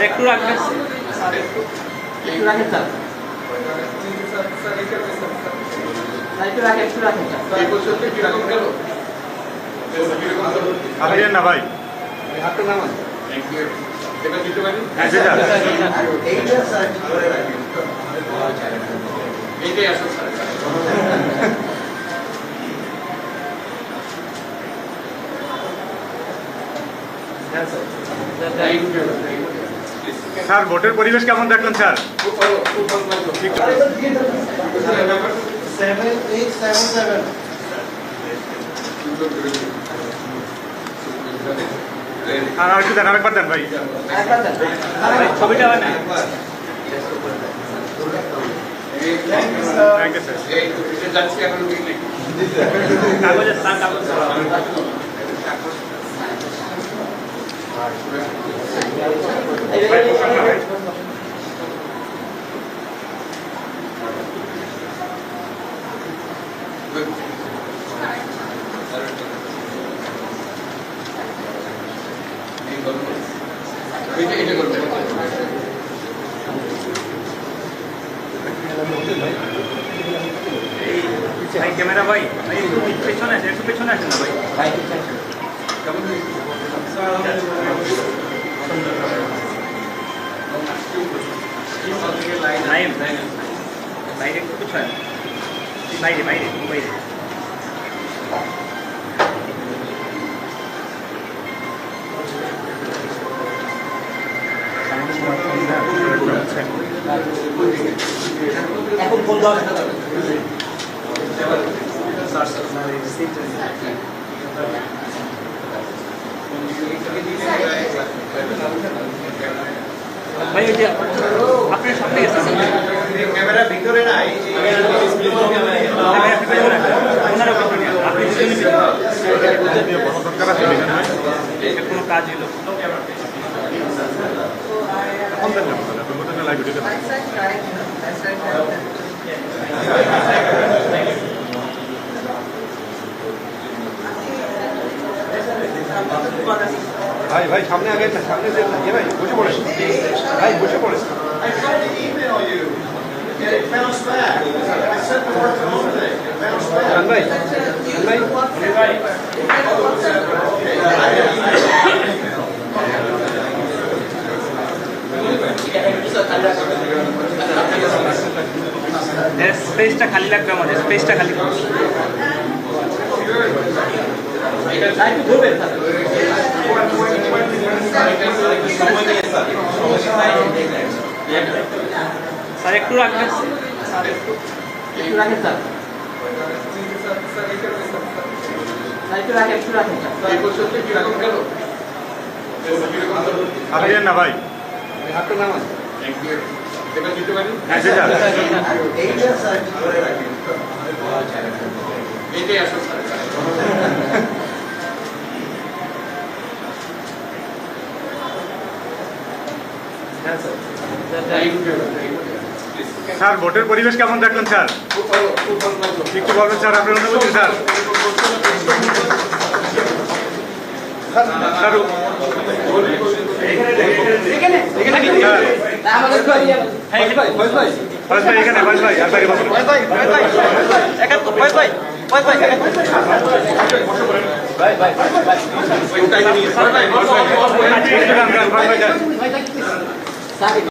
Sir একটু রাখবেন sir একটু রাখেন স্যার একটু রাখেন আপনি না ভাই হাতটা নামান। এইটাই আসল স্যার। স্যার ভোটের পরিবেশ কেমন দেখলেন স্যার? খুব ভালো, খুব ভালো লাগলো। 7877 আর একটু দেন আরেকবার দেন ভাই। ছবিটা হয় না থ্যাংক ইউ স্যার। এই তো এটা যাচ্ছি এখন মিটিং। কাগজের স্যার কাগজ এটা করবে। ভাই ক্যামেরা ভাই একটু পেছনে আসেন না ভাই কেমন হয়েছে? লাইন বাইরে একটু পিছনে বাইরে বাইরে এখন ফোন দাও দেখা যাবে। ভাই ওই যে আপনার সামনে গেছেন ক্যামেরা ভিতরে নাই। আপনি কোনো কাজ হলো এখন দেন না আপনার মধ্যে লাইভ ভিডিও দেন। ভাই ভাই সামনে আগে না, সামনে দেন না। ভাই বসে পড়েন। ভাই বসে পড়েন। I tried to email you, and it bounced back. I sent the word to Monday, it bounced back. জান ভাই ভাই স্পেসটা খালি লাগবে আমাদের স্পেসটা খালি স্যার একটু রাখবেন স্যার একটু রাখেন স্যার একটু রাখেন এই বছরটা কিরকম গেল? আপনি না ভাই হাতটা নামান। এটা দিতে পারি? এইটাই আসল স্যার। স্যার ভোটের পরিবেশ কেমন দেখলেন স্যার? খুব ভালো, খুব ভালো লাগলো। একটু বলবেন স্যার আপনার অনুভূতি স্যার? স্যার আমাদের ভাই ভাই ভাই ভাই ফয়েজ ভাই এখানে ফয়েজ ভাই আর বাইরে বসুন। ভাই ভাই ভাই ভাই একাত্তর ভাই ভাই ভাই ভাই ভাই ভাই ওই টাইমে নিয়ে ফয়েজ ভাই যান।